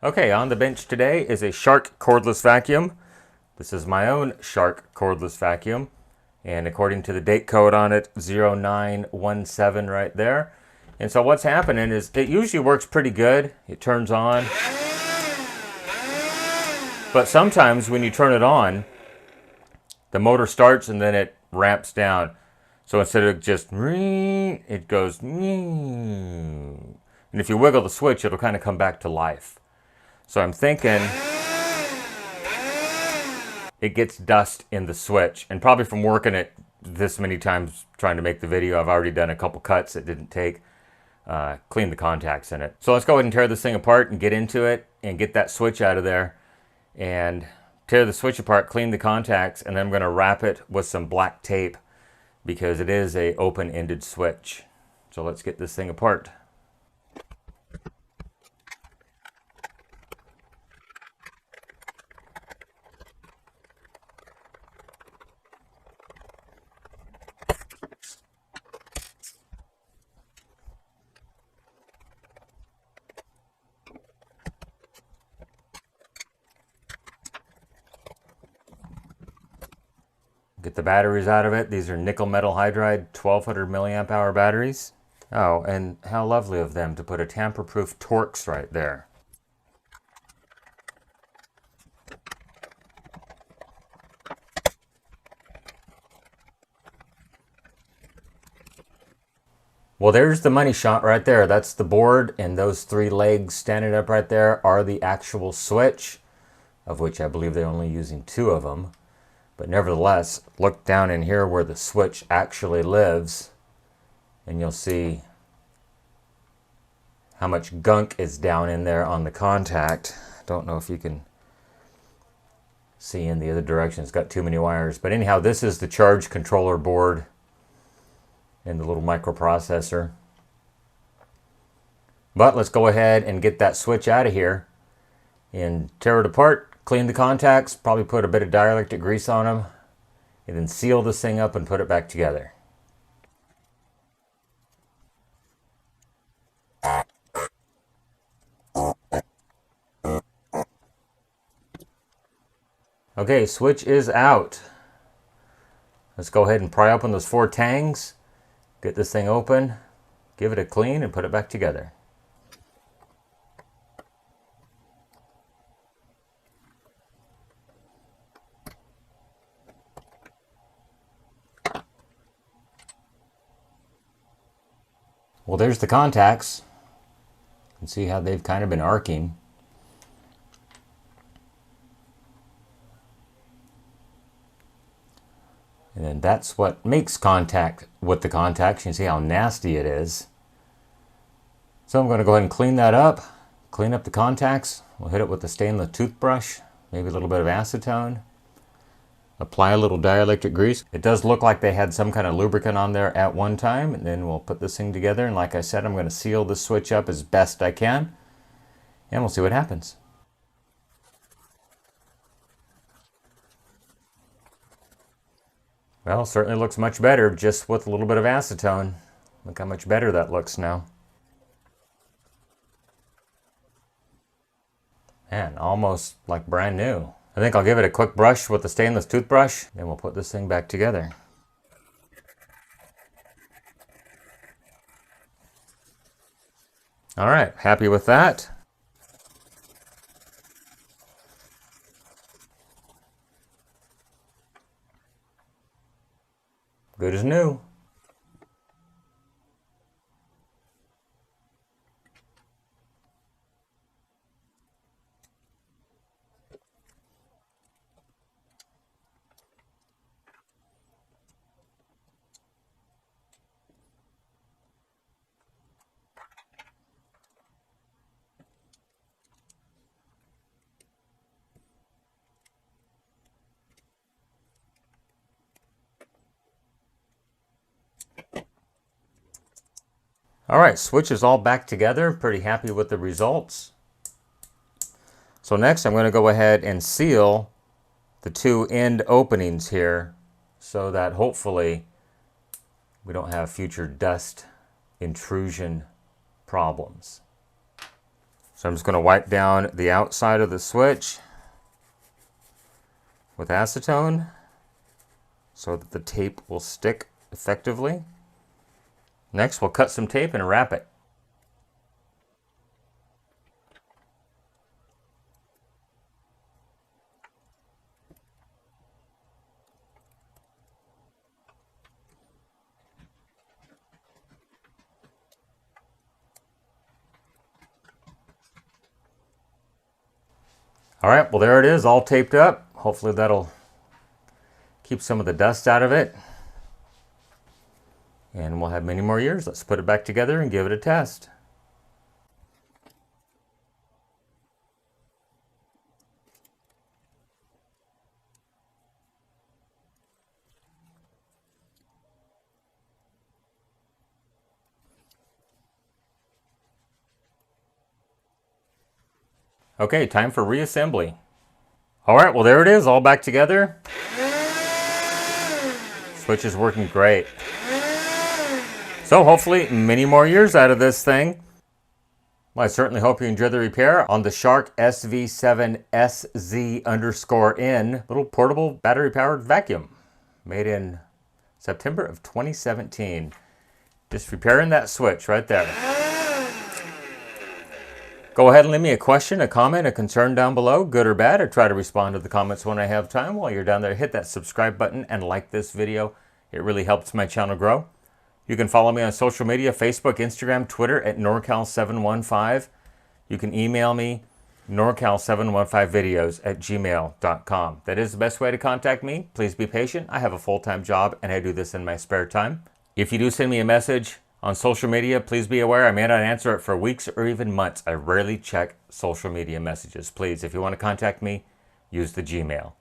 Okay, on the bench today is a Shark cordless vacuum. This is my own Shark cordless vacuum, and according to the date code on it, 0917 right there. And so what's happening is it usually works pretty good. It turns on, but sometimes when you turn it on, the motor starts and then it ramps down. So instead of just it goes, and if you wiggle the switch, it'll kind of come back to life. So I'm thinking it gets dust in the switch, and probably from working it this many times trying to make the video, I've already done a couple cuts it didn't take. Clean the contacts in it. So let's go ahead and tear this thing apart and get into it and get that switch out of there and tear the switch apart, clean the contacts, and then I'm going to wrap it with some black tape because it is a open-ended switch. So let's get this thing apart. Get the batteries out of it. These are nickel metal hydride 1200 milliamp hour batteries. Oh, and how lovely of them to put a tamper-proof Torx right there. Well, there's the money shot right there. That's the board, and those three legs standing up right there are the actual switch, of which I believe they're only using 2 of them. But nevertheless, look down in here where the switch actually lives, and you'll see how much gunk is down in there on the contact. Don't know if you can see in the other direction. It's got too many wires. But anyhow, this is the charge controller board and the little microprocessor. But let's go ahead and get that switch out of here and tear it apart. Clean the contacts, probably put a bit of dielectric grease on them, and then seal this thing up and put it back together. Okay, switch is out. Let's go ahead and pry open those 4 tangs, get this thing open, give it a clean, and put it back together. Well, there's the contacts. You can see how they've kind of been arcing. And then that's what makes contact with the contacts. You can see how nasty it is. So I'm going to go ahead and clean that up. Clean up the contacts. We'll hit it with a stainless toothbrush, maybe a little bit of acetone. Apply a little dielectric grease. It does look like they had some kind of lubricant on there at one time, and then we'll put this thing together. And like I said, I'm going to seal the switch up as best I can, and we'll see what happens. Well, certainly looks much better just with a little bit of acetone. Look how much better that looks now. Man, almost like brand new. I think I'll give it a quick brush with the stainless toothbrush, then we'll put this thing back together. All right, happy with that. Good as new. All right, switch is all back together. Pretty happy with the results. So next I'm going to go ahead and seal the 2 end openings here so that hopefully we don't have future dust intrusion problems. So I'm just going to wipe down the outside of the switch with acetone so that the tape will stick effectively. Next, we'll cut some tape and wrap it. All right, well, there it is, all taped up. Hopefully that'll keep some of the dust out of it. And we'll have many more years. Let's put it back together and give it a test. Okay, time for reassembly. All right, well, there it is, all back together. Switch is working great. So hopefully many more years out of this thing. Well, I certainly hope you enjoyed the repair on the Shark SV7SZ_N little portable battery powered vacuum made in September of 2017. Just repairing that switch right there. Go ahead and leave me a question, a comment, a concern down below, good or bad. I try to respond to the comments when I have time. While you're down there, hit that subscribe button and like this video. It really helps my channel grow. You can follow me on social media, Facebook, Instagram, Twitter at NorCal715. You can email me, NorCal715videos@gmail.com. That is the best way to contact me. Please be patient. I have a full-time job and I do this in my spare time. If you do send me a message on social media, please be aware I may not answer it for weeks or even months. I rarely check social media messages. Please, if you want to contact me, use the Gmail.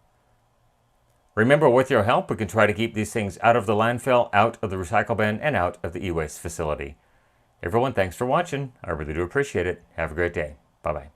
Remember, with your help, we can try to keep these things out of the landfill, out of the recycle bin, and out of the e-waste facility. Everyone, thanks for watching. I really do appreciate it. Have a great day. Bye-bye.